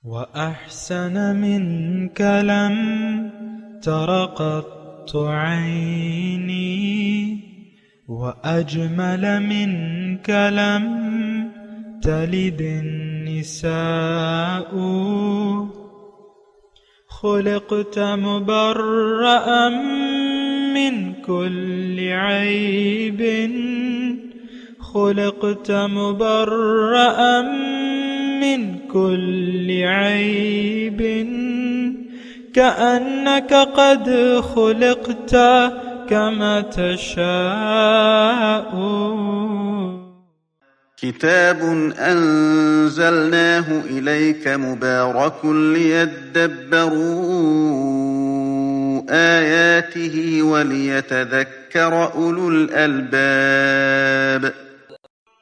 وأحسن منك لم تر قط عيني وأجمل منك لم تلد النساء خلقت مبرأ من كل عيب خلقت مبرأ من كل عيب كأنك قد خلقت كما تشاء. كتاب أنزلناه إليك مبارك ليدبروا آياته وليتذكر أولو الألباب.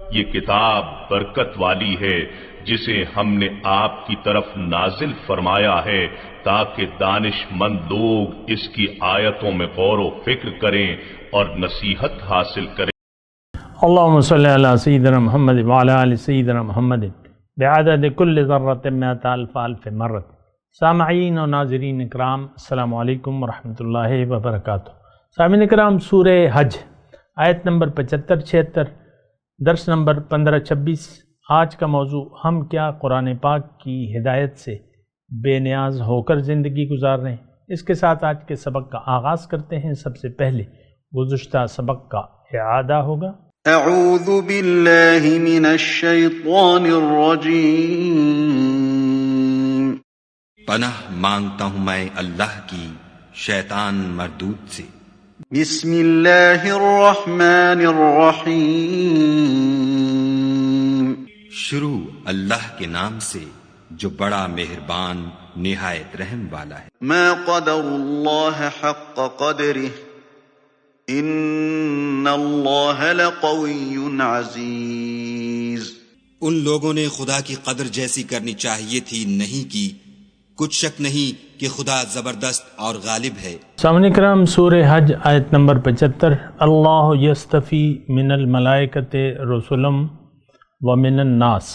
یہ کتاب برکت والی ہے جسے ہم نے آپ کی طرف نازل فرمایا ہے تاکہ دانش مند لوگ اس کی آیتوں میں غور و فکر کریں اور نصیحت حاصل کریں. اللهم صل على سيدنا محمد وعلى آل سيدنا محمد بعدد كل ذرة مئة ألف ألف مرة. سامعین و ناظرین اکرام، السلام علیکم ورحمۃ اللہ وبرکاتہ. سامعین اکرام، سورہ حج آیت نمبر 75-76، درس نمبر 15-26. آج کا موضوع ہم کیا قرآن پاک کی ہدایت سے بے نیاز ہو کر زندگی گزار رہے ہیں. اس کے ساتھ آج کے سبق کا آغاز کرتے ہیں. سب سے پہلے گزشتہ سبق کا اعادہ ہوگا. اعوذ باللہ من الشیطان الرجیم. پناہ مانگتا ہوں میں اللہ کی شیطان مردود سے. بسم اللہ الرحمن الرحیم. شروع اللہ کے نام سے جو بڑا مہربان نہایت رحم والا ہے. ما قدر اللہ حق قدرہ ان اللہ لقوی عزیز. ان لوگوں نے خدا کی قدر جیسی کرنی چاہیے تھی نہیں کی. کچھ شک نہیں کہ خدا زبردست اور غالب ہے. سامعین کرام، سورہ حج آیت نمبر 75. اللہ یستفی من الملائکۃ رسلا ومن الناس.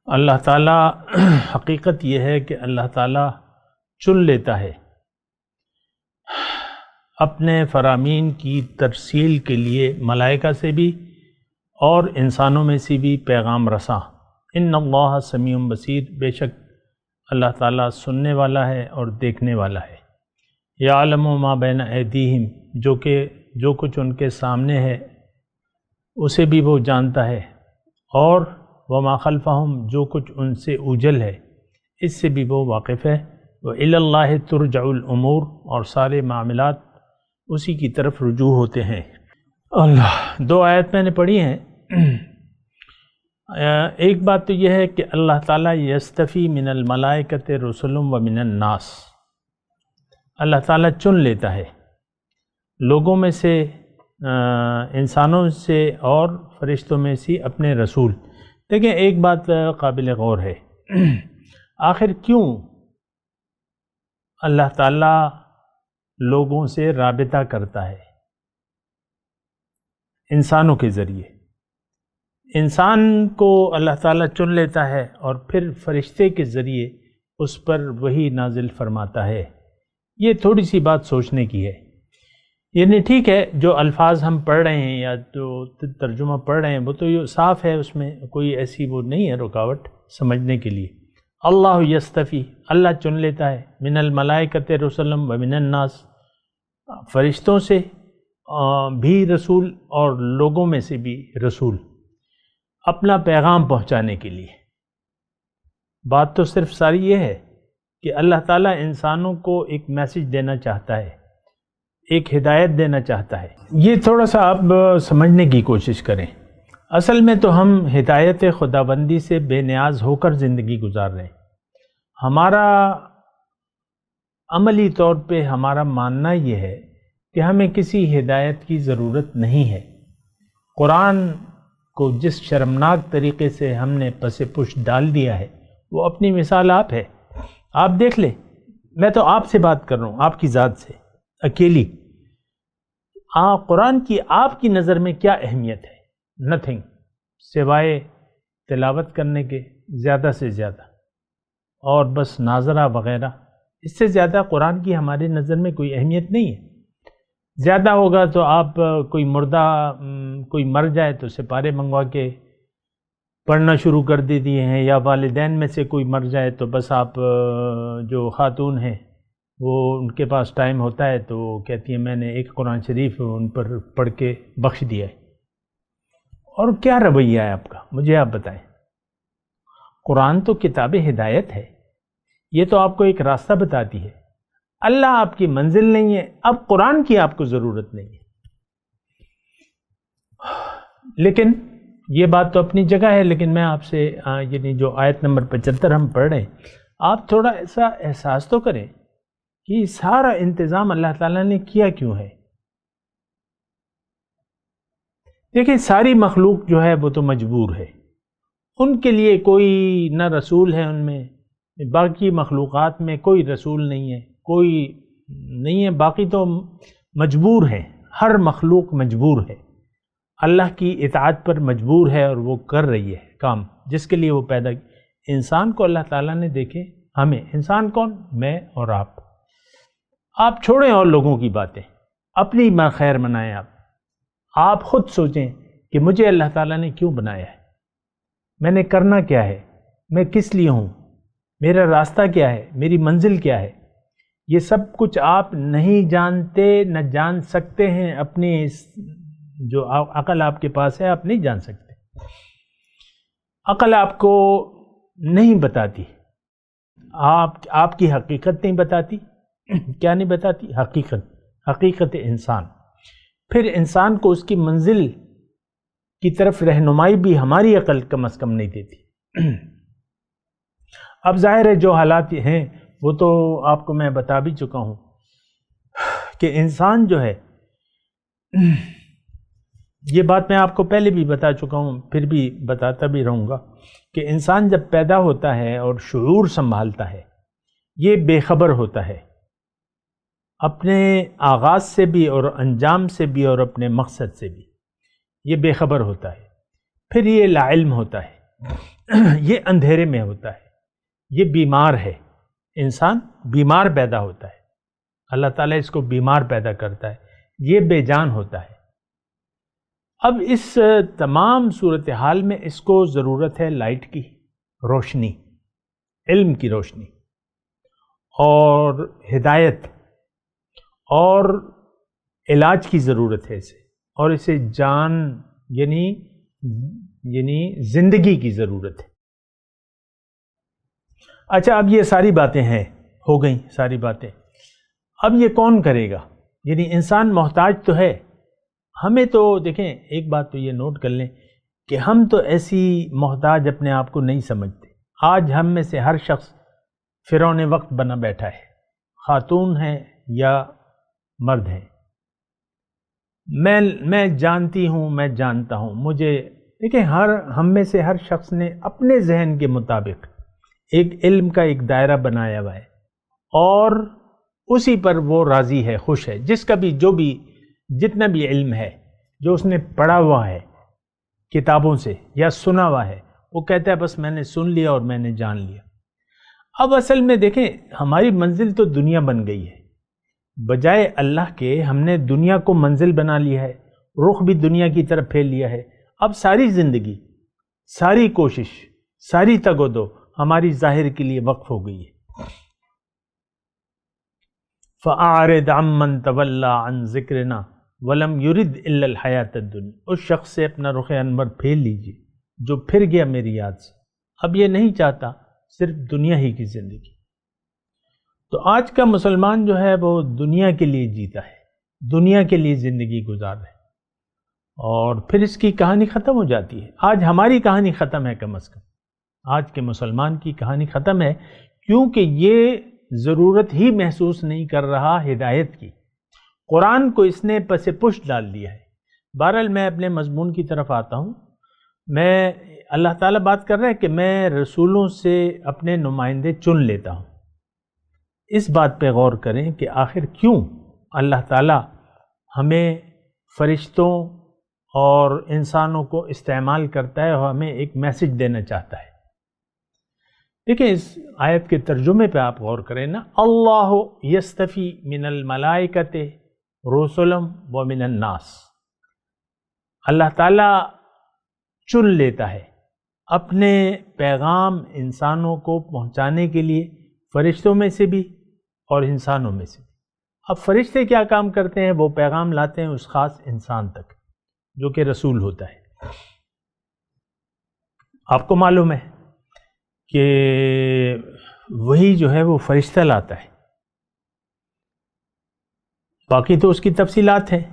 اللہ تعالیٰ، حقیقت یہ ہے کہ اللہ تعالیٰ چن لیتا ہے اپنے فرامین کی ترسیل کے لیے ملائکہ سے بھی اور انسانوں میں سے بھی پیغام رساں. ان اللہ سمیع بصیر. بے شک اللہ تعالیٰ سننے والا ہے اور دیکھنے والا ہے. یعلم ما بین ایدیہم، جو کچھ ان کے سامنے ہے اسے بھی وہ جانتا ہے، اور وما خلفہم، جو کچھ ان سے اوجل ہے اس سے بھی وہ واقف ہے. وإلی اللہ ترجع الامور، اور سارے معاملات اسی کی طرف رجوع ہوتے ہیں. اللہ، دو آیت میں نے پڑھی ہیں. ایک بات تو یہ ہے کہ اللہ تعالیٰ یستفی من الملائکۃ رسل ومن الناس. اللہ تعالیٰ چن لیتا ہے لوگوں میں سے، انسانوں سے اور فرشتوں میں سے اپنے رسول. دیکھیں، ایک بات قابل غور ہے، آخر کیوں اللہ تعالیٰ لوگوں سے رابطہ کرتا ہے انسانوں کے ذریعے؟ انسان کو اللہ تعالیٰ چن لیتا ہے اور پھر فرشتے کے ذریعے اس پر وحی نازل فرماتا ہے. یہ تھوڑی سی بات سوچنے کی ہے. یعنی ٹھیک ہے، جو الفاظ ہم پڑھ رہے ہیں یا جو ترجمہ پڑھ رہے ہیں وہ تو یہ صاف ہے، اس میں کوئی ایسی وہ نہیں ہے رکاوٹ سمجھنے کے لیے. اللہ یستفی، اللہ چن لیتا ہے، من الملائکۃ رسلا ومن الناس، فرشتوں سے بھی رسول اور لوگوں میں سے بھی رسول، اپنا پیغام پہنچانے کے لیے. بات تو صرف ساری یہ ہے کہ اللہ تعالیٰ انسانوں کو ایک میسج دینا چاہتا ہے، ایک ہدایت دینا چاہتا ہے. یہ تھوڑا سا آپ سمجھنے کی کوشش کریں. اصل میں تو ہم ہدایت خداوندی سے بے نیاز ہو کر زندگی گزار رہے ہیں. ہمارا عملی طور پہ ہمارا ماننا یہ ہے کہ ہمیں کسی ہدایت کی ضرورت نہیں ہے. قرآن کو جس شرمناک طریقے سے ہم نے پس پش ڈال دیا ہے وہ اپنی مثال آپ ہے. آپ دیکھ لیں، میں تو آپ سے بات کر رہا ہوں، آپ کی ذات سے اکیلی. قرآن کی آپ کی نظر میں کیا اہمیت ہے؟ نتھنگ، سوائے تلاوت کرنے کے زیادہ سے زیادہ. اور بس ناظرہ وغیرہ، اس سے زیادہ قرآن کی ہماری نظر میں کوئی اہمیت نہیں ہے۔ زیادہ ہوگا تو آپ کوئی مردہ کوئی مر جائے تو سپارے منگوا کے پڑھنا شروع کر دیتی ہیں، یا والدین میں سے کوئی مر جائے تو بس آپ جو خاتون ہیں وہ ان کے پاس ٹائم ہوتا ہے تو وہ کہتی ہیں میں نے ایک قرآن شریف ان پر پڑھ کے بخش دیا ہے۔ اور کیا رویہ ہے آپ کا، مجھے آپ بتائیں۔ قرآن تو کتاب ہدایت ہے، یہ تو آپ کو ایک راستہ بتاتی ہے۔ اللہ آپ کی منزل نہیں ہے، اب قرآن کی آپ کو ضرورت نہیں ہے۔ لیکن یہ بات تو اپنی جگہ ہے، لیکن میں آپ سے یعنی جو آیت نمبر 75 ہم پڑھ رہے ہیں، آپ تھوڑا ایسا احساس تو کریں کہ سارا انتظام اللہ تعالیٰ نے کیا کیوں ہے۔ دیکھیں ساری مخلوق جو ہے وہ تو مجبور ہے، ان کے لیے کوئی نہ رسول ہے، ان میں باقی مخلوقات میں کوئی رسول نہیں ہے، کوئی نہیں ہے، باقی تو مجبور ہیں، ہر مخلوق مجبور ہے، اللہ کی اطاعت پر مجبور ہے، اور وہ کر رہی ہے کام جس کے لیے وہ پیدا کی۔ انسان کو اللہ تعالیٰ نے دیکھے، ہمیں، انسان کون؟ میں اور آپ چھوڑیں اور لوگوں کی باتیں، اپنی خیر منائیں۔ آپ خود سوچیں کہ مجھے اللہ تعالیٰ نے کیوں بنایا ہے، میں نے کرنا کیا ہے، میں کس لیے ہوں، میرا راستہ کیا ہے، میری منزل کیا ہے۔ یہ سب کچھ آپ نہیں جانتے، نہ جان سکتے ہیں، اپنی جو عقل آپ کے پاس ہے آپ نہیں جان سکتے۔ عقل آپ کو نہیں بتاتی، آپ کی حقیقت نہیں بتاتی۔ کیا نہیں بتاتی؟ حقیقت انسان۔ پھر انسان کو اس کی منزل کی طرف رہنمائی بھی ہماری عقل کم از کم نہیں دیتی۔ اب ظاہر ہے جو حالات ہیں وہ تو آپ کو میں بتا بھی چکا ہوں کہ انسان جو ہے، یہ بات میں آپ کو پہلے بھی بتا چکا ہوں، پھر بھی بتاتا بھی رہوں گا کہ انسان جب پیدا ہوتا ہے اور شعور سنبھالتا ہے، یہ بے خبر ہوتا ہے اپنے آغاز سے بھی اور انجام سے بھی اور اپنے مقصد سے بھی، یہ بے خبر ہوتا ہے۔ پھر یہ لا علم ہوتا ہے، یہ اندھیرے میں ہوتا ہے، یہ بیمار ہے، انسان بیمار پیدا ہوتا ہے، اللہ تعالیٰ اس کو بیمار پیدا کرتا ہے، یہ بے جان ہوتا ہے۔ اب اس تمام صورتحال میں اس کو ضرورت ہے لائٹ کی روشنی، علم کی روشنی اور ہدایت اور علاج کی ضرورت ہے اسے، اور اسے جان یعنی زندگی کی ضرورت ہے۔ اچھا، اب یہ ساری باتیں ہیں، ہو گئیں ساری باتیں، اب یہ کون کرے گا؟ یعنی انسان محتاج تو ہے، ہمیں تو دیکھیں ایک بات تو یہ نوٹ کر لیں کہ ہم تو ایسی محتاج اپنے آپ کو نہیں سمجھتے۔ آج ہم میں سے ہر شخص فرعون وقت بنا بیٹھا ہے، خاتون ہے یا مرد ہے۔ میں جانتی ہوں، میں جانتا ہوں، مجھے دیکھیں ہم میں سے ہر شخص نے اپنے ذہن کے مطابق ایک علم کا ایک دائرہ بنایا ہوا ہے، اور اسی پر وہ راضی ہے، خوش ہے۔ جس کا بھی جتنا بھی علم ہے جو اس نے پڑھا ہوا ہے کتابوں سے یا سنا ہوا ہے، وہ کہتا ہے بس میں نے سن لیا اور میں نے جان لیا۔ اب اصل میں دیکھیں ہماری منزل تو دنیا بن گئی ہے، بجائے اللہ کے ہم نے دنیا کو منزل بنا لیا ہے، رخ بھی دنیا کی طرف پھیر لیا ہے۔ اب ساری زندگی، ساری کوشش، ساری تگ و دو ہماری ظاہر کے لیے وقف ہو گئی ہے۔ فَأَعْرِضْ عَمَّنْ تَوَلَّى عَنْ ذِكْرِنَا وَلَمْ يُرِدْ إِلَّا الْحَيَاةَ الدُّنْيَا۔ اس شخص سے اپنا رخ انور پھیر لیجیے جو پھر گیا میری یاد سے، اب یہ نہیں چاہتا صرف دنیا ہی کی زندگی۔ تو آج کا مسلمان جو ہے وہ دنیا کے لیے جیتا ہے، دنیا کے لیے زندگی گزار رہا ہے، اور پھر اس کی کہانی ختم ہو جاتی ہے۔ آج ہماری کہانی ختم ہے، کم از کم آج کے مسلمان کی کہانی ختم ہے، کیونکہ یہ ضرورت ہی محسوس نہیں کر رہا ہدایت کی۔ قرآن کو اس نے پس پش ڈال دیا ہے۔ بہرحال میں اپنے مضمون کی طرف آتا ہوں۔ میں اللہ تعالیٰ بات کر رہا ہے کہ میں رسولوں سے اپنے نمائندے چن لیتا ہوں۔ اس بات پہ غور کریں کہ آخر کیوں اللہ تعالیٰ ہمیں فرشتوں اور انسانوں کو استعمال کرتا ہے اور ہمیں ایک میسج دینا چاہتا ہے۔ دیکھیں اس آیت کے ترجمے پہ آپ غور کریں نا، اللہ یستفی من الملائکۃ رسلا و من الناس، اللہ تعالیٰ چن لیتا ہے اپنے پیغام انسانوں کو پہنچانے کے لیے، فرشتوں میں سے بھی اور انسانوں میں سے بھی۔ اب فرشتے کیا کام کرتے ہیں؟ وہ پیغام لاتے ہیں اس خاص انسان تک جو کہ رسول ہوتا ہے۔ آپ کو معلوم ہے کہ وہی جو ہے وہ فرشتہ لاتا ہے، باقی تو اس کی تفصیلات ہیں۔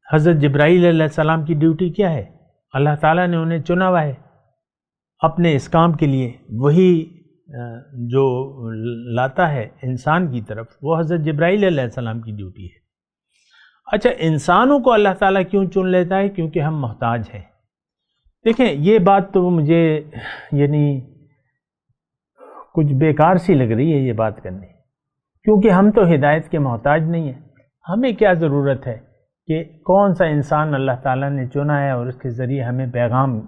حضرت جبرائیل علیہ السلام کی ڈیوٹی کیا ہے؟ اللہ تعالیٰ نے انہیں چنا ہوا ہے اپنے اس کام کے لیے، وہی جو لاتا ہے انسان کی طرف وہ حضرت جبرائیل علیہ السلام کی ڈیوٹی ہے۔ اچھا، انسانوں کو اللہ تعالیٰ کیوں چن لیتا ہے؟ کیونکہ ہم محتاج ہیں۔ دیکھیں یہ بات تو مجھے یعنی کچھ بیکار سی لگ رہی ہے یہ بات کرنی، کیونکہ ہم تو ہدایت کے محتاج نہیں ہیں۔ ہمیں کیا ضرورت ہے کہ کون سا انسان اللہ تعالیٰ نے چنا ہے اور اس کے ذریعے ہمیں پیغام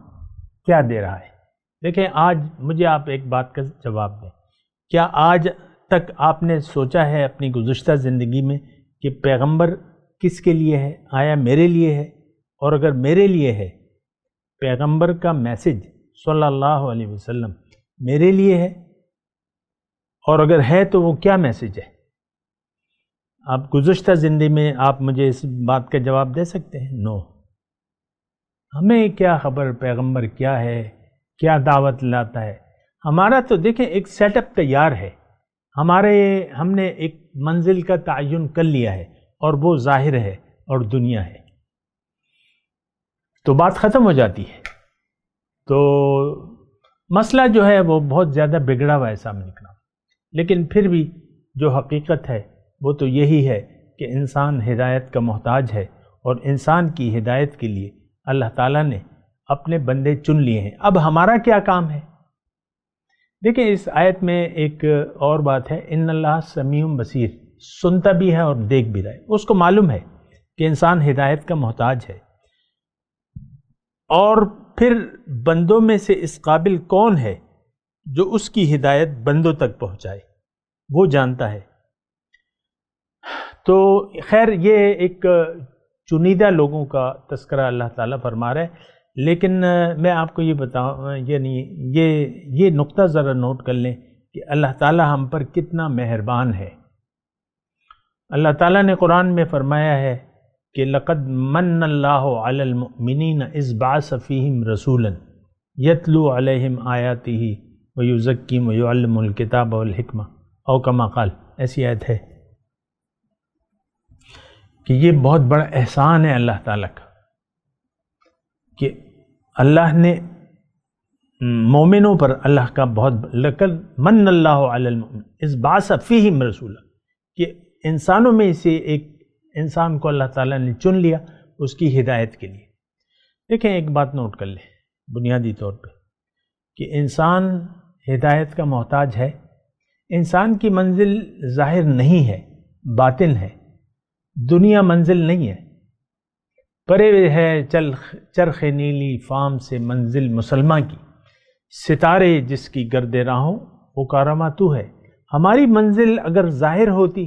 کیا دے رہا ہے۔ دیکھیں آج مجھے آپ ایک بات کا جواب دیں، کیا آج تک آپ نے سوچا ہے اپنی گزشتہ زندگی میں کہ پیغمبر کس کے لیے ہے؟ آیا میرے لیے ہے؟ اور اگر میرے لیے ہے، پیغمبر کا میسج صلی اللہ علیہ وسلم میرے لیے ہے، اور اگر ہے تو وہ کیا میسج ہے؟ آپ گزشتہ زندگی میں آپ مجھے اس بات کا جواب دے سکتے ہیں؟ نو۔ ہمیں کیا خبر پیغمبر کیا ہے، کیا دعوت لاتا ہے؟ ہمارا تو دیکھیں ایک سیٹ اپ تیار ہے، ہم نے ایک منزل کا تعین کر لیا ہے اور وہ ظاہر ہے اور دنیا ہے، تو بات ختم ہو جاتی ہے۔ تو مسئلہ جو ہے وہ بہت زیادہ بگڑا ہوا ہے سامنے کا، لیکن پھر بھی جو حقیقت ہے وہ تو یہی ہے کہ انسان ہدایت کا محتاج ہے، اور انسان کی ہدایت کے لیے اللہ تعالیٰ نے اپنے بندے چن لیے ہیں۔ اب ہمارا کیا کام ہے؟ دیکھیں اس آیت میں ایک اور بات ہے، ان اللہ سمیع بصیر، سنتا بھی ہے اور دیکھ بھی رہا ہے۔ اس کو معلوم ہے کہ انسان ہدایت کا محتاج ہے، اور پھر بندوں میں سے اس قابل کون ہے جو اس کی ہدایت بندوں تک پہنچائے، وہ جانتا ہے۔ تو خیر یہ ایک چنیدہ لوگوں کا تذکرہ اللہ تعالیٰ فرما رہا ہے، لیکن میں آپ کو یہ بتاؤں، یعنی یہ نقطہ ذرا نوٹ کر لیں کہ اللہ تعالیٰ ہم پر کتنا مہربان ہے۔ اللہ تعالیٰ نے قرآن میں فرمایا ہے کہ لقد من اللہ علی المؤمنین اذ بعث فیہم رسولا یتلو علیہم آیاتہ ویزکیہم ویعلمہم الکتاب والحکمہ او کما قال، ایسی آیت ہے کہ یہ بہت بڑا احسان ہے اللہ تعالیٰ کا کہ اللہ نے مومنوں پر اللہ کا بہت لقد من اللہ علی المؤمنین اذ بعث فیہم رسولا، کہ انسانوں میں سے ایک انسان کو اللہ تعالیٰ نے چن لیا اس کی ہدایت کے لیے۔ دیکھیں ایک بات نوٹ کر لیں بنیادی طور پہ کہ انسان ہدایت کا محتاج ہے۔ انسان کی منزل ظاہر نہیں ہے، باطن ہے، دنیا منزل نہیں ہے۔ پرے ہے چرخ نیلی فام سے منزل مسلمہ کی، ستارے جس کی گرد راہوں پکارما تو ہے۔ ہماری منزل اگر ظاہر ہوتی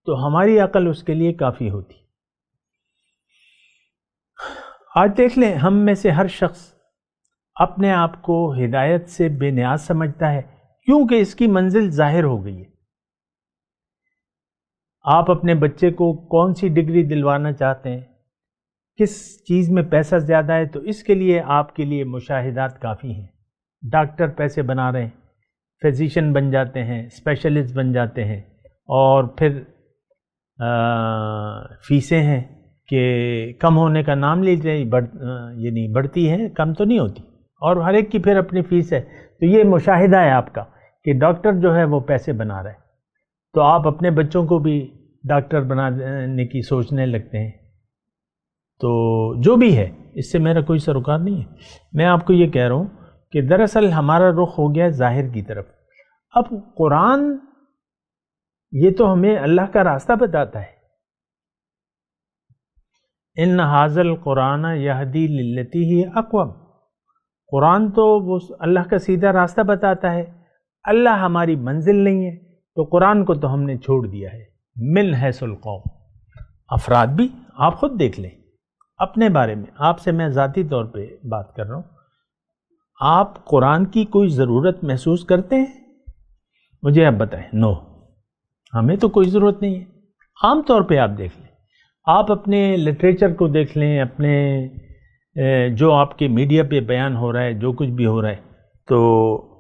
تو ہماری عقل اس کے لیے کافی ہوتی۔ آج دیکھ لیں ہم میں سے ہر شخص اپنے آپ کو ہدایت سے بے نیاز سمجھتا ہے، کیونکہ اس کی منزل ظاہر ہو گئی ہے۔ آپ اپنے بچے کو کون سی ڈگری دلوانا چاہتے ہیں، کس چیز میں پیسہ زیادہ ہے، تو اس کے لیے آپ کے لیے مشاہدات کافی ہیں۔ ڈاکٹر پیسے بنا رہے ہیں، فزیشین بن جاتے ہیں، اسپیشلسٹ بن جاتے ہیں، اور پھر فیسیں ہیں کہ کم ہونے کا نام لیجیے، یعنی بڑھتی ہیں، کم تو نہیں ہوتی، اور ہر ایک کی پھر اپنی فیس ہے۔ تو یہ مشاہدہ ہے آپ کا کہ ڈاکٹر جو ہے وہ پیسے بنا رہا ہے، تو آپ اپنے بچوں کو بھی ڈاکٹر بنانے کی سوچنے لگتے ہیں۔ تو جو بھی ہے اس سے میرا کوئی سروکار نہیں ہے، میں آپ کو یہ کہہ رہا ہوں کہ دراصل ہمارا رخ ہو گیا ظاہر کی طرف۔ اب قرآن یہ تو ہمیں اللہ کا راستہ بتاتا ہے، ان ھذا القرآن یہدی للتی ہی اقوم، قرآن تو وہ اللہ کا سیدھا راستہ بتاتا ہے۔ اللہ ہماری منزل نہیں ہے تو قرآن کو تو ہم نے چھوڑ دیا ہے۔ من حیث القوم، افراد بھی آپ خود دیکھ لیں اپنے بارے میں، آپ سے میں ذاتی طور پہ بات کر رہا ہوں، آپ قرآن کی کوئی ضرورت محسوس کرتے ہیں؟ مجھے آپ بتائیں۔ نو، ہمیں تو کوئی ضرورت نہیں ہے۔ عام طور پہ آپ دیکھ لیں، آپ اپنے لٹریچر کو دیکھ لیں، اپنے جو آپ کے میڈیا پہ بیان ہو رہا ہے، جو کچھ بھی ہو رہا ہے، تو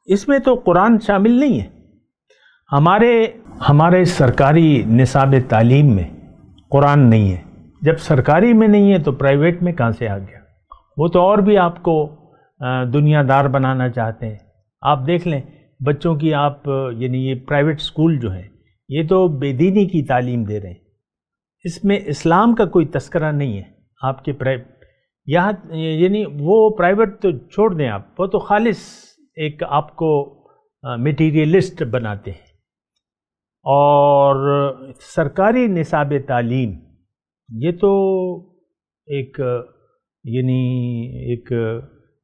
اس میں تو قرآن شامل نہیں ہے۔ ہمارے سرکاری نصاب تعلیم میں قرآن نہیں ہے۔ جب سرکاری میں نہیں ہے تو پرائیویٹ میں کہاں سے آ گیا؟ وہ تو اور بھی آپ کو دنیا دار بنانا چاہتے ہیں۔ آپ دیکھ لیں بچوں کی، آپ یعنی یہ پرائیویٹ سکول جو ہیں یہ تو بے دینی کی تعلیم دے رہے ہیں، اس میں اسلام کا کوئی تذکرہ نہیں ہے۔ آپ کے یہاں یعنی وہ پرائیویٹ تو چھوڑ دیں آپ، وہ تو خالص ایک آپ کو میٹیریلسٹ بناتے ہیں۔ اور سرکاری نصاب تعلیم یہ تو ایک یعنی ایک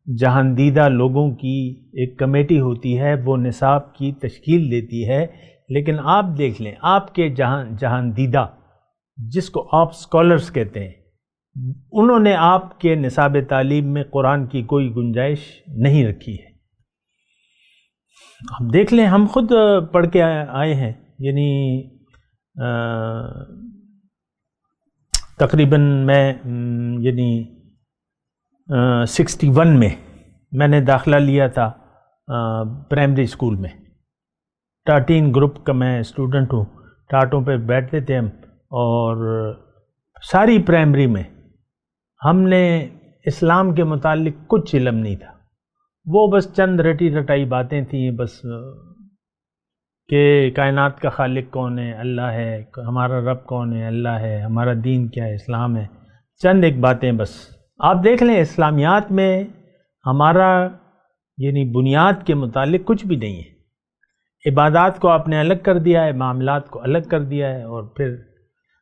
جہاندیدہ لوگوں کی ایک کمیٹی ہوتی ہے، وہ نصاب کی تشکیل دیتی ہے، لیکن آپ دیکھ لیں آپ کے جہاندیدہ جس کو آپ اسکالرس کہتے ہیں، انہوں نے آپ کے نصاب تعلیم میں قرآن کی کوئی گنجائش نہیں رکھی ہے۔ آپ دیکھ لیں، ہم خود پڑھ کے آئے ہیں، یعنی تقریباً میں یعنی 61 میں نے داخلہ لیا تھا پرائمری اسکول میں۔ ٹاٹین گروپ کا میں اسٹوڈنٹ ہوں، ٹاٹوں پہ بیٹھتے تھے ہم، اور ساری پرائمری میں ہم نے اسلام کے متعلق کچھ علم نہیں تھا۔ وہ بس چند رٹی رٹائی باتیں تھیں، بس کہ کائنات کا خالق کون ہے؟ اللہ ہے۔ ہمارا رب کون ہے؟ اللہ ہے۔ ہمارا دین کیا ہے؟ اسلام ہے۔ چند ایک باتیں بس۔ آپ دیکھ لیں اسلامیات میں ہمارا یعنی بنیاد کے متعلق کچھ بھی نہیں ہے۔ عبادات کو آپ نے الگ کر دیا ہے، معاملات کو الگ کر دیا ہے، اور پھر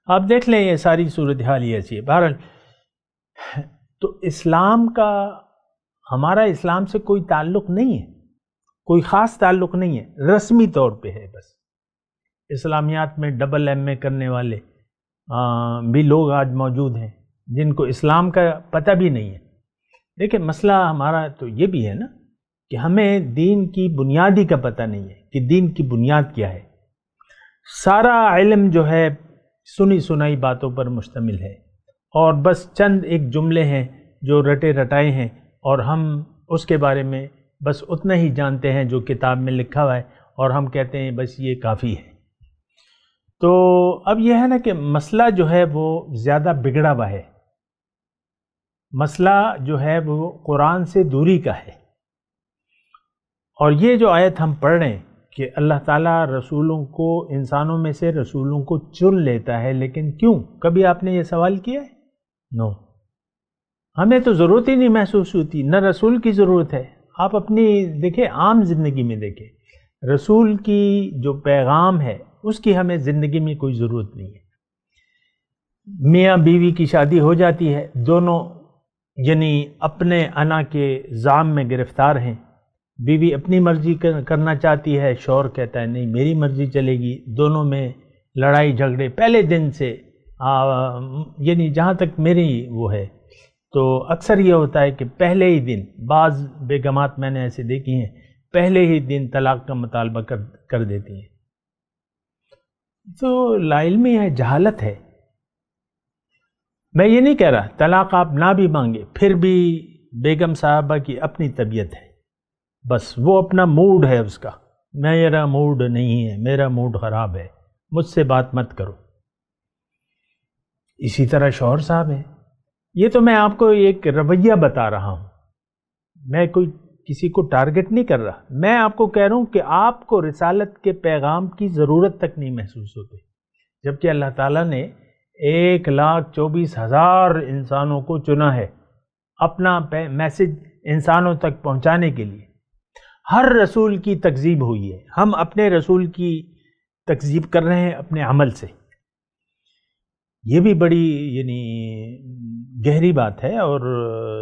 آپ دیکھ لیں یہ ساری صورتحال ہی ایسی ہے۔ بہرحال تو اسلام کا، ہمارا اسلام سے کوئی تعلق نہیں ہے، کوئی خاص تعلق نہیں ہے، رسمی طور پہ ہے بس۔ اسلامیات میں ڈبل ایم اے کرنے والے بھی لوگ آج موجود ہیں جن کو اسلام کا پتہ بھی نہیں ہے۔ دیکھیں مسئلہ ہمارا تو یہ بھی ہے نا کہ ہمیں دین کی بنیادی کا پتہ نہیں ہے کہ دین کی بنیاد کیا ہے۔ سارا علم جو ہے سنی سنائی باتوں پر مشتمل ہے، اور بس چند ایک جملے ہیں جو رٹے رٹائے ہیں، اور ہم اس کے بارے میں بس اتنا ہی جانتے ہیں جو کتاب میں لکھا ہوا ہے، اور ہم کہتے ہیں بس یہ کافی ہے۔ تو اب یہ ہے نا کہ مسئلہ جو ہے وہ زیادہ بگڑا ہوا ہے، مسئلہ جو ہے وہ قرآن سے دوری کا ہے۔ اور یہ جو آیت ہم پڑھ رہے ہیں کہ اللہ تعالیٰ رسولوں کو، انسانوں میں سے رسولوں کو چن لیتا ہے، لیکن کیوں؟ کبھی آپ نے یہ سوال کیا ہے؟ نو، ہمیں تو ضرورت ہی نہیں محسوس ہوتی، نہ رسول کی ضرورت ہے۔ آپ اپنی دیکھیں عام زندگی میں دیکھیں، رسول کی جو پیغام ہے اس کی ہمیں زندگی میں کوئی ضرورت نہیں ہے۔ میاں بیوی کی شادی ہو جاتی ہے، دونوں یعنی اپنے انا کے زام میں گرفتار ہیں، بیوی اپنی مرضی کرنا چاہتی ہے، شوہر کہتا ہے نہیں میری مرضی چلے گی، دونوں میں لڑائی جھگڑے پہلے دن سے، یعنی جہاں تک میری وہ ہے تو اکثر یہ ہوتا ہے کہ پہلے ہی دن، بعض بیگمات میں نے ایسے دیکھی ہیں پہلے ہی دن طلاق کا مطالبہ کر دیتی ہیں۔ تو لا علمی ہے، جہالت ہے۔ میں یہ نہیں کہہ رہا طلاق آپ نہ بھی مانگے، پھر بھی بیگم صاحبہ کی اپنی طبیعت ہے، بس وہ اپنا موڈ ہے اس کا، میرا موڈ نہیں ہے، میرا موڈ خراب ہے، مجھ سے بات مت کرو۔ اسی طرح شوہر صاحب ہیں۔ یہ تو میں آپ کو ایک رویہ بتا رہا ہوں، میں کوئی کسی کو ٹارگٹ نہیں کر رہا، میں آپ کو کہہ رہا ہوں کہ آپ کو رسالت کے پیغام کی ضرورت تک نہیں محسوس ہوتی، جبکہ اللہ تعالیٰ نے 1,24,000 انسانوں کو چنا ہے اپنا میسج انسانوں تک پہنچانے کے لیے۔ ہر رسول کی تکذیب ہوئی ہے، ہم اپنے رسول کی تکذیب کر رہے ہیں اپنے عمل سے۔ یہ بھی بڑی یعنی گہری بات ہے اور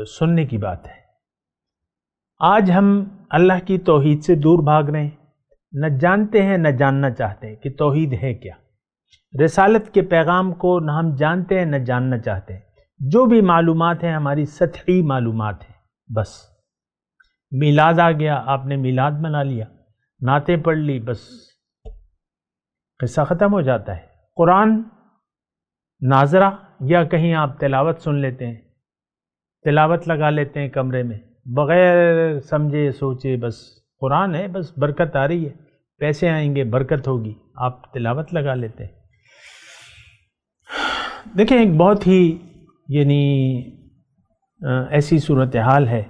سننے کی بات ہے۔ آج ہم اللہ کی توحید سے دور بھاگ رہے ہیں، نہ جانتے ہیں نہ جاننا چاہتے ہیں کہ توحید ہے کیا، رسالت کے پیغام کو نہ ہم جانتے ہیں نہ جاننا چاہتے ہیں۔ جو بھی معلومات ہیں ہماری سطحی معلومات ہیں، بس میلاد آ گیا، آپ نے میلاد منا لیا، نعتیں پڑھ لی، بس قصہ ختم ہو جاتا ہے۔ قرآن ناظرہ یا کہیں آپ تلاوت سن لیتے ہیں، تلاوت لگا لیتے ہیں کمرے میں بغیر سمجھے سوچے، بس قرآن ہے، بس برکت آ رہی ہے، پیسے آئیں گے، برکت ہوگی، آپ تلاوت لگا لیتے ہیں۔ دیکھیں ایک بہت ہی ایسی صورتحال ہے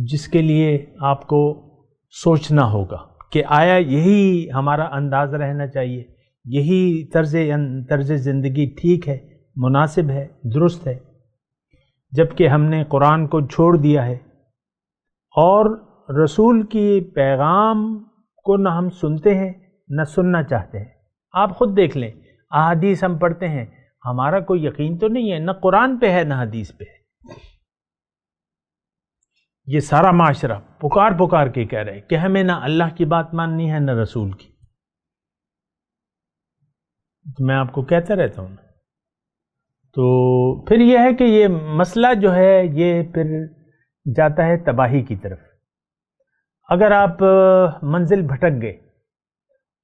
جس کے لیے آپ کو سوچنا ہوگا کہ آیا یہی ہمارا انداز رہنا چاہیے، یہی طرز زندگی ٹھیک ہے، مناسب ہے، درست ہے، جبکہ ہم نے قرآن کو چھوڑ دیا ہے اور رسول کی پیغام کو نہ ہم سنتے ہیں نہ سننا چاہتے ہیں۔ آپ خود دیکھ لیں، احادیث ہم پڑھتے ہیں، ہمارا کوئی یقین تو نہیں ہے، نہ قرآن پہ ہے نہ حدیث پہ ہے۔ یہ سارا معاشرہ پکار کے کہہ رہے کہ ہمیں نہ اللہ کی بات ماننی ہے نہ رسول کی۔ میں آپ کو کہتا رہتا ہوں، تو پھر یہ ہے کہ یہ مسئلہ جو ہے یہ پھر جاتا ہے تباہی کی طرف۔ اگر آپ منزل بھٹک گئے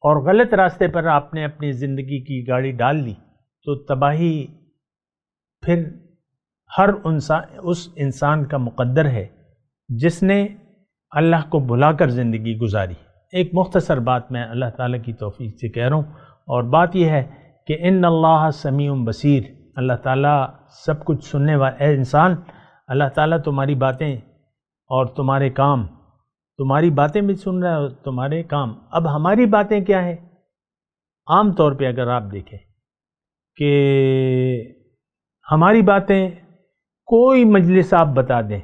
اور غلط راستے پر آپ نے اپنی زندگی کی گاڑی ڈال لی تو تباہی پھر ہر اس انسان کا مقدر ہے جس نے اللہ کو بھلا کر زندگی گزاری۔ ایک مختصر بات میں اللہ تعالیٰ کی توفیق سے کہہ رہا ہوں، اور بات یہ ہے کہ ان اللہ سمیع بصیر، اللہ تعالیٰ سب کچھ سننے والا۔ اے انسان، اللہ تعالیٰ تمہاری باتیں اور تمہارے کام، تمہاری باتیں بھی سن رہا ہے، تمہارے کام۔ اب ہماری باتیں کیا ہیں؟ عام طور پہ اگر آپ دیکھیں کہ ہماری باتیں، کوئی مجلس آپ بتا دیں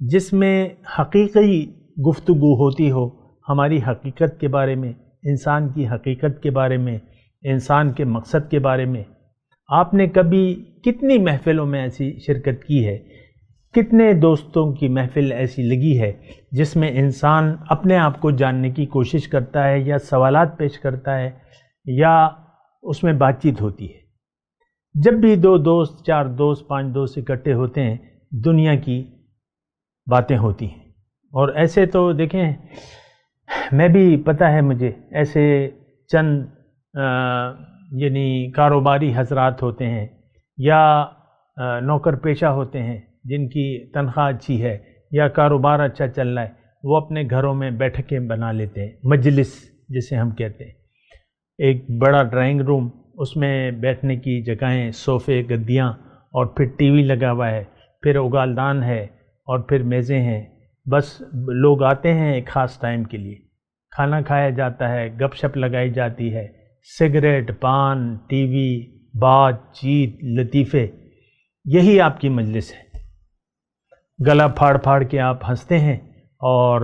جس میں حقیقی گفتگو ہوتی ہو، ہماری حقیقت کے بارے میں، انسان کی حقیقت کے بارے میں، انسان کے مقصد کے بارے میں۔ آپ نے کبھی کتنی محفلوں میں ایسی شرکت کی ہے، کتنے دوستوں کی محفل ایسی لگی ہے جس میں انسان اپنے آپ کو جاننے کی کوشش کرتا ہے یا سوالات پیش کرتا ہے یا اس میں بات چیت ہوتی ہے۔ جب بھی 2 دوست، 4 دوست، 5 دوست اکٹھے ہوتے ہیں، دنیا کی باتیں ہوتی ہیں۔ اور ایسے تو دیکھیں، میں بھی پتہ ہے مجھے، ایسے چند کاروباری حضرات ہوتے ہیں یا نوکر پیشہ ہوتے ہیں جن کی تنخواہ اچھی ہے یا کاروبار اچھا چل رہا ہے، وہ اپنے گھروں میں بیٹھکیں بنا لیتے ہیں، مجلس جسے ہم کہتے ہیں، ایک بڑا ڈرائنگ روم، اس میں بیٹھنے کی جگہیں، صوفے، گدیاں، اور پھر ٹی وی لگا ہوا ہے، پھر اگالدان ہے، اور پھر میزیں ہیں۔ بس لوگ آتے ہیں ایک خاص ٹائم کے لیے، کھانا کھایا جاتا ہے، گپ شپ لگائی جاتی ہے، سگریٹ، پان، ٹی وی، بات چیت، لطیفے، یہی آپ کی مجلس ہے۔ گلا پھاڑ پھاڑ کے آپ ہنستے ہیں، اور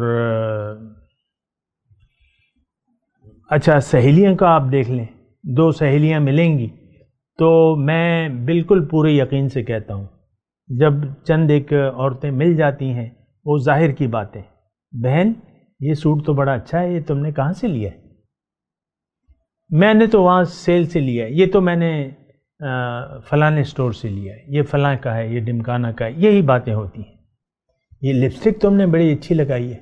اچھا سہیلیوں کا آپ دیکھ لیں، 2 سہیلیاں ملیں گی تو میں بالکل پورے یقین سے کہتا ہوں، جب چند ایک عورتیں مل جاتی ہیں، وہ ظاہر کی باتیں، بہن یہ سوٹ تو بڑا اچھا ہے، یہ تم نے کہاں سے لیا ہے؟ میں نے تو وہاں سیل سے لیا ہے، یہ تو میں نے فلاں اسٹور سے لیا ہے، یہ فلاں کا ہے، یہ ڈمکانا کا ہے، یہی باتیں ہوتی ہیں۔ یہ لپسٹک تم نے بڑی اچھی لگائی ہے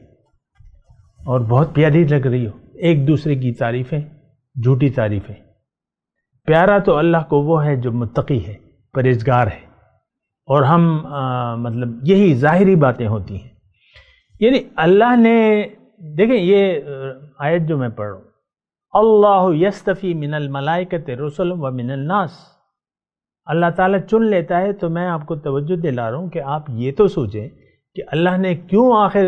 اور بہت پیاری لگ رہی ہو، ایک دوسرے کی تعریفیں، جھوٹی تعریفیں۔ پیارا تو اللہ کو وہ ہے جو متقی ہے، پرہیزگار ہے، اور ہم مطلب یہی ظاہری باتیں ہوتی ہیں۔ یعنی اللہ نے، دیکھیں یہ آیت جو میں پڑھ رہا ہوں، اللہ یستفی من الملائکۃ رسلا ومن الناس، اللہ تعالیٰ چن لیتا ہے۔ تو میں آپ کو توجہ دلا رہا ہوں کہ آپ یہ تو سوچیں کہ اللہ نے کیوں آخر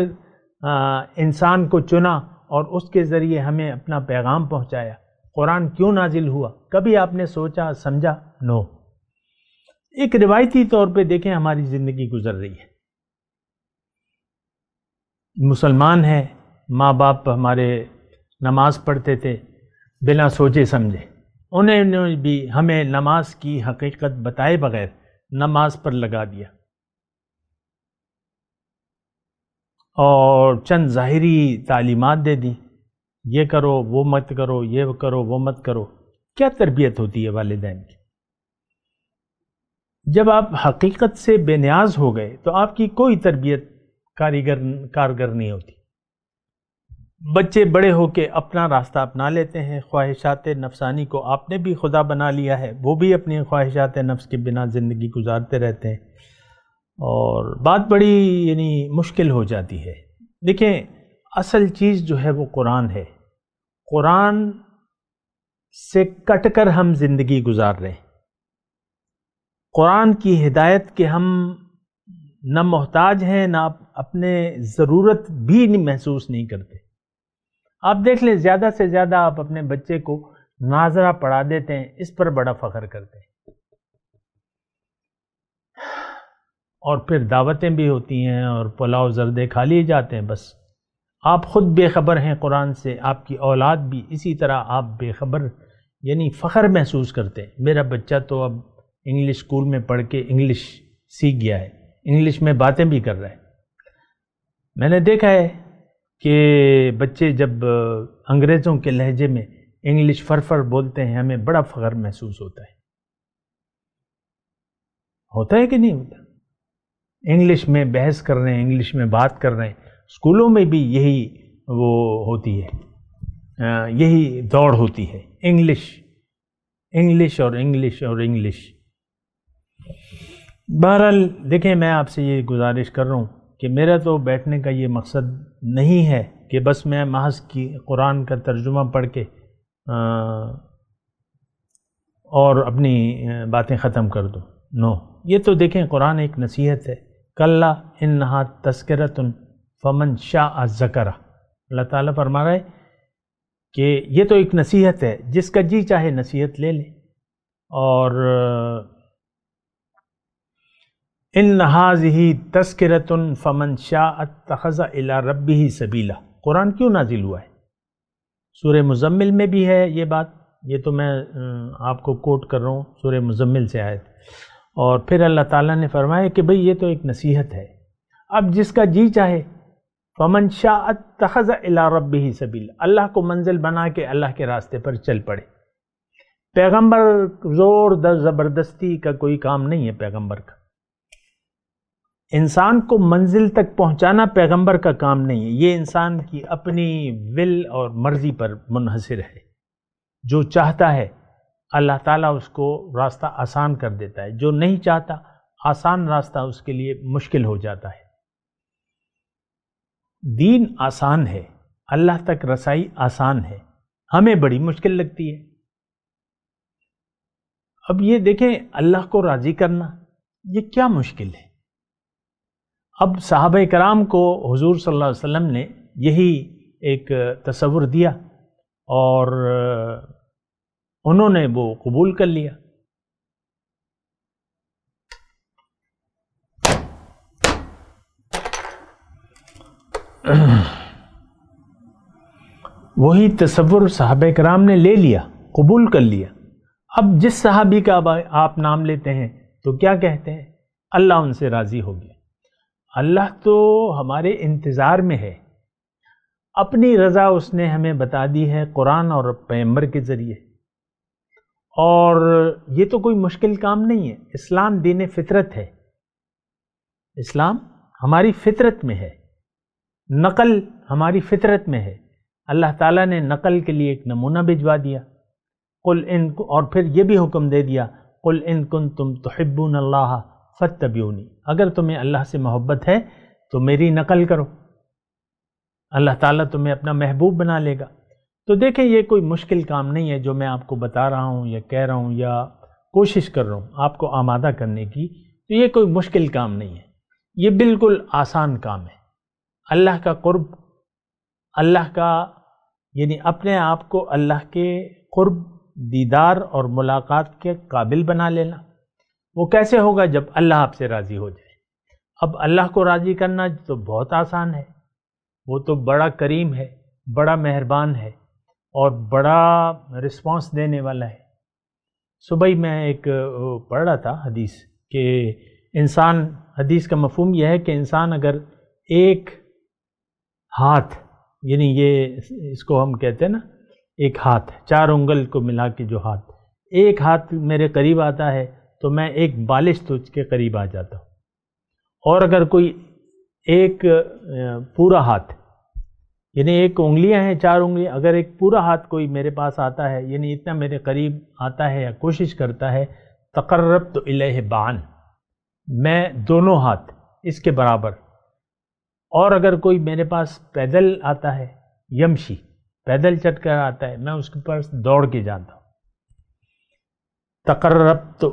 انسان کو چنا اور اس کے ذریعے ہمیں اپنا پیغام پہنچایا، قرآن کیوں نازل ہوا؟ کبھی آپ نے سوچا سمجھا؟ نو۔ ایک روایتی طور پہ دیکھیں ہماری زندگی گزر رہی ہے، مسلمان ہیں، ماں باپ ہمارے نماز پڑھتے تھے بنا سوچے سمجھے، انہوں نے بھی ہمیں نماز کی حقیقت بتائے بغیر نماز پر لگا دیا، اور چند ظاہری تعلیمات دے دیں یہ کرو وہ مت کرو، یہ کرو وہ مت کرو. کیا تربیت ہوتی ہے والدین کی؟ جب آپ حقیقت سے بے نیاز ہو گئے تو آپ کی کوئی تربیت کارگر نہیں ہوتی. بچے بڑے ہو کے اپنا راستہ اپنا لیتے ہیں، خواہشات نفسانی کو آپ نے بھی خدا بنا لیا ہے، وہ بھی اپنی خواہشات نفس کے بنا زندگی گزارتے رہتے ہیں، اور بات بڑی مشکل ہو جاتی ہے. دیکھیں، اصل چیز جو ہے وہ قرآن ہے. قرآن سے کٹ کر ہم زندگی گزار رہے ہیں. قرآن کی ہدایت کے ہم نہ محتاج ہیں، نہ اپنے ضرورت بھی محسوس نہیں کرتے. آپ دیکھ لیں، زیادہ سے زیادہ آپ اپنے بچے کو ناظرہ پڑھا دیتے ہیں، اس پر بڑا فخر کرتے ہیں. اور پھر دعوتیں بھی ہوتی ہیں اور پلاؤ زردے کھا لیے جاتے ہیں. بس آپ خود بے خبر ہیں قرآن سے، آپ کی اولاد بھی اسی طرح. آپ بے خبر فخر محسوس کرتے ہیں. میرا بچہ تو اب انگلش اسکول میں پڑھ کے انگلش سیکھ گیا ہے، انگلش میں باتیں بھی کر رہا ہے. میں نے دیکھا ہے کہ بچے جب انگریزوں کے لہجے میں انگلش فرفر بولتے ہیں، ہمیں بڑا فخر محسوس ہوتا ہے. ہوتا ہے کہ نہیں ہوتا؟ انگلش میں بحث کر رہے ہیں، انگلش میں بات کر رہے ہیں. اسکولوں میں بھی یہی وہ ہوتی ہے، یہی دوڑ ہوتی ہے، انگلش انگلش اور انگلش اور انگلش. بہرحال دیکھیں، میں آپ سے یہ گزارش کر رہا ہوں کہ میرا تو بیٹھنے کا یہ مقصد نہیں ہے کہ بس میں محض کی قرآن کا ترجمہ پڑھ کے اور اپنی باتیں ختم کر دوں. نو، یہ تو دیکھیں قرآن ایک نصیحت ہے. کلا انہا تذکرۃ فمن شاء ذکرہ. اللہ تعالیٰ فرما رہا ہے کہ یہ تو ایک نصیحت ہے، جس کا جی چاہے نصیحت لے لے. اور ان ھذہ تذکرۃ فمن شاء اتخذ الی ربہ سبیلا. قرآن کیوں نازل ہوا ہے؟ سورہ مزمل میں بھی ہے یہ بات. یہ تو میں آپ کو کوٹ کر رہا ہوں سورہ مزمل سے آیت. اور پھر اللہ تعالیٰ نے فرمایا کہ بھئی یہ تو ایک نصیحت ہے، اب جس کا جی چاہے فمن شاء اتخذ الی ربہ سبیلا، اللہ کو منزل بنا کے اللہ کے راستے پر چل پڑے. پیغمبر زور زبردستی کا کوئی کام نہیں ہے. پیغمبر کا انسان کو منزل تک پہنچانا پیغمبر کا کام نہیں ہے. یہ انسان کی اپنی ول اور مرضی پر منحصر ہے. جو چاہتا ہے اللہ تعالیٰ اس کو راستہ آسان کر دیتا ہے، جو نہیں چاہتا آسان راستہ اس کے لیے مشکل ہو جاتا ہے. دین آسان ہے، اللہ تک رسائی آسان ہے، ہمیں بڑی مشکل لگتی ہے. اب یہ دیکھیں، اللہ کو راضی کرنا یہ کیا مشکل ہے. اب صحابہ کرام کو حضور صلی اللہ علیہ وسلم نے یہی ایک تصور دیا اور انہوں نے وہ قبول کر لیا. وہی تصور صحابہ کرام نے لے لیا، قبول کر لیا. اب جس صحابی کا آپ نام لیتے ہیں تو کیا کہتے ہیں؟ اللہ ان سے راضی ہو گیا. اللہ تو ہمارے انتظار میں ہے. اپنی رضا اس نے ہمیں بتا دی ہے قرآن اور پیغمبر کے ذریعے. اور یہ تو کوئی مشکل کام نہیں ہے. اسلام دین فطرت ہے. اسلام ہماری فطرت میں ہے. نقل ہماری فطرت میں ہے. اللہ تعالیٰ نے نقل کے لیے ایک نمونہ بھجوا دیا. اور پھر یہ بھی حکم دے دیا، قل ان کنتم تحبون اللہ فاتبعونی. اگر تمہیں اللہ سے محبت ہے تو میری نقل کرو، اللہ تعالیٰ تمہیں اپنا محبوب بنا لے گا. تو دیکھیں، یہ کوئی مشکل کام نہیں ہے جو میں آپ کو بتا رہا ہوں یا کہہ رہا ہوں یا کوشش کر رہا ہوں آپ کو آمادہ کرنے کی. تو یہ کوئی مشکل کام نہیں ہے، یہ بالکل آسان کام ہے. اللہ کا قرب، اللہ کا اپنے آپ کو اللہ کے قرب، دیدار اور ملاقات کے قابل بنا لینا. وہ کیسے ہوگا؟ جب اللہ آپ سے راضی ہو جائے. اب اللہ کو راضی کرنا تو بہت آسان ہے. وہ تو بڑا کریم ہے، بڑا مہربان ہے اور بڑا رسپانس دینے والا ہے. صبح ہی میں ایک پڑھ رہا تھا حدیث کہ حدیث کا مفہوم یہ ہے کہ انسان اگر ایک ہاتھ یعنی یہ اس کو ہم کہتے ہیں نا ایک ہاتھ، 4 انگل کو ملا کے جو ہاتھ، ایک ہاتھ میرے قریب آتا ہے تو میں ایک بالش تجھ کے قریب آ جاتا ہوں. اور اگر کوئی ایک پورا ہاتھ، یعنی ایک انگلیاں ہیں 4 انگلیاں، اگر ایک پورا ہاتھ کوئی میرے پاس آتا ہے، یعنی اتنا میرے قریب آتا ہے یا کوشش کرتا ہے، تقربت الیہ باعًا، میں دونوں ہاتھ اس کے برابر. اور اگر کوئی میرے پاس پیدل آتا ہے، یمشی، پیدل چل کر آتا ہے، میں اس کے پاس دوڑ کے جاتا ہوں. تقربت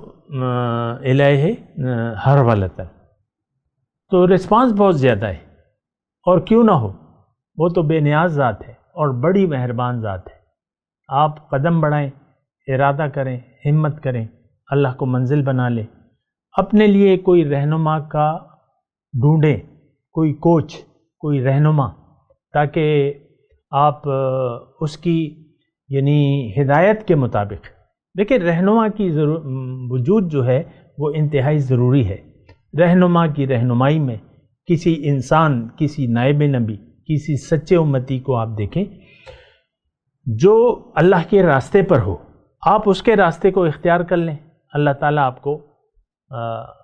الیہ ہرولۃ. تو رسپانس بہت زیادہ ہے، اور کیوں نہ ہو، وہ تو بے نیاز ذات ہے اور بڑی مہربان ذات ہے. آپ قدم بڑھائیں، ارادہ کریں، ہمت کریں، اللہ کو منزل بنا لیں، اپنے لیے کوئی رہنما کا ڈھونڈیں، کوئی کوچ، کوئی رہنما، تاکہ آپ اس کی یعنی ہدایت کے مطابق. دیکھیں رہنما کی وجود جو ہے وہ انتہائی ضروری ہے. رہنما کی رہنمائی میں کسی انسان، کسی نائب نبی، کسی سچے امتی کو آپ دیکھیں جو اللہ کے راستے پر ہو، آپ اس کے راستے کو اختیار کر لیں، اللہ تعالیٰ آپ کو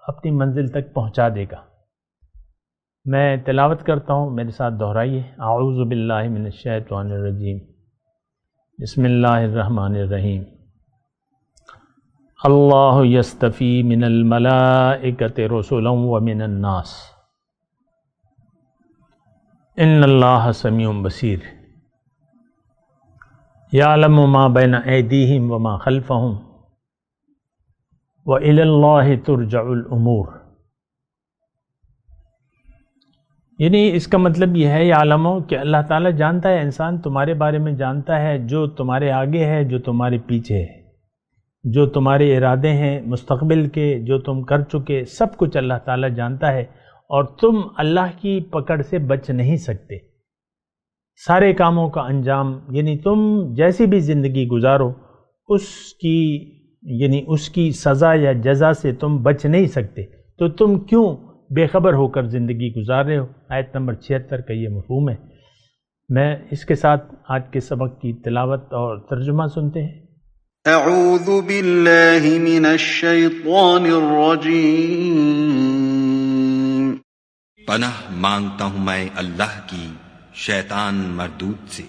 اپنی منزل تک پہنچا دے گا. میں تلاوت کرتا ہوں، میرے ساتھ دہرائیے. اعوذ باللہ من الشیطان الرجیم، بسم اللہ الرحمن الرحیم. اللہ یستفی من الملائکۃ رسلا ومن الناس ان اللہ سمیع بصیر. یعلم ما بین ایدیہم وما خلفہم وإلی اللہ ترجع الامور. یعنی اس کا مطلب یہ ہے یعلمو کہ اللہ تعالیٰ جانتا ہے، انسان تمہارے بارے میں جانتا ہے، جو تمہارے آگے ہے، جو تمہارے پیچھے ہے، جو تمہارے ارادے ہیں مستقبل کے، جو تم کر چکے، سب کچھ اللہ تعالیٰ جانتا ہے. اور تم اللہ کی پکڑ سے بچ نہیں سکتے. سارے کاموں کا انجام، یعنی تم جیسی بھی زندگی گزارو، اس کی یعنی اس کی سزا یا جزا سے تم بچ نہیں سکتے. تو تم کیوں بے خبر ہو کر زندگی گزار رہے ہو؟ آیت نمبر 76 کا یہ مفہوم ہے. میں اس کے ساتھ آج کے سبق کی تلاوت اور ترجمہ سنتے ہیں. اعوذ باللہ من الشیطان الرجیم. پناہ مانگتا ہوں میں اللہ کی شیطان مردود سے.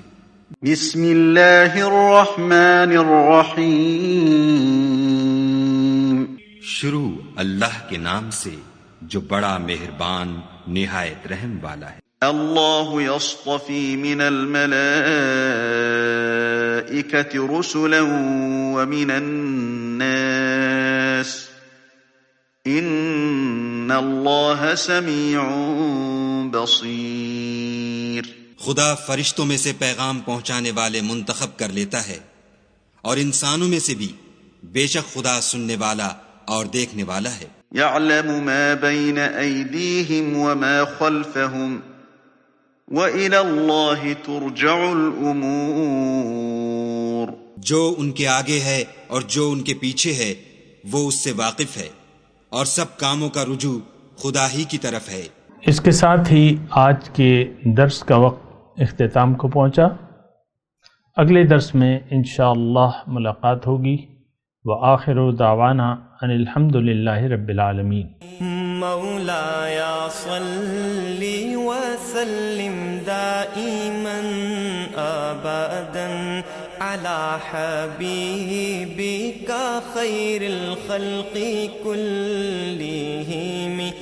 بسم اللہ الرحمن الرحیم. شروع اللہ کے نام سے جو بڑا مہربان نہایت رحم والا ہے. اللہ یصطفی من الملائکۃ رسلا ومن الناس ان اللہ سمیع بصیر. خدا فرشتوں میں سے پیغام پہنچانے والے منتخب کر لیتا ہے، اور انسانوں میں سے بھی بے شک خدا سننے والا اور دیکھنے والا ہے. یعلم ما بین ایدیہم وما خلفہم وإلی اللہ ترجع الامور. جو ان کے آگے ہے اور جو ان کے پیچھے ہے وہ اس سے واقف ہے، اور سب کاموں کا رجوع خدا ہی کی طرف ہے. اس کے ساتھ ہی آج کے درس کا وقت اختتام کو پہنچا. اگلے درس میں انشاءاللہ ملاقات ہوگی. وآخر دعوانا ان الحمد للہ رب العالمین. مولایا صلی وسلم دائما ابدا على حبيبك خير الخلق كل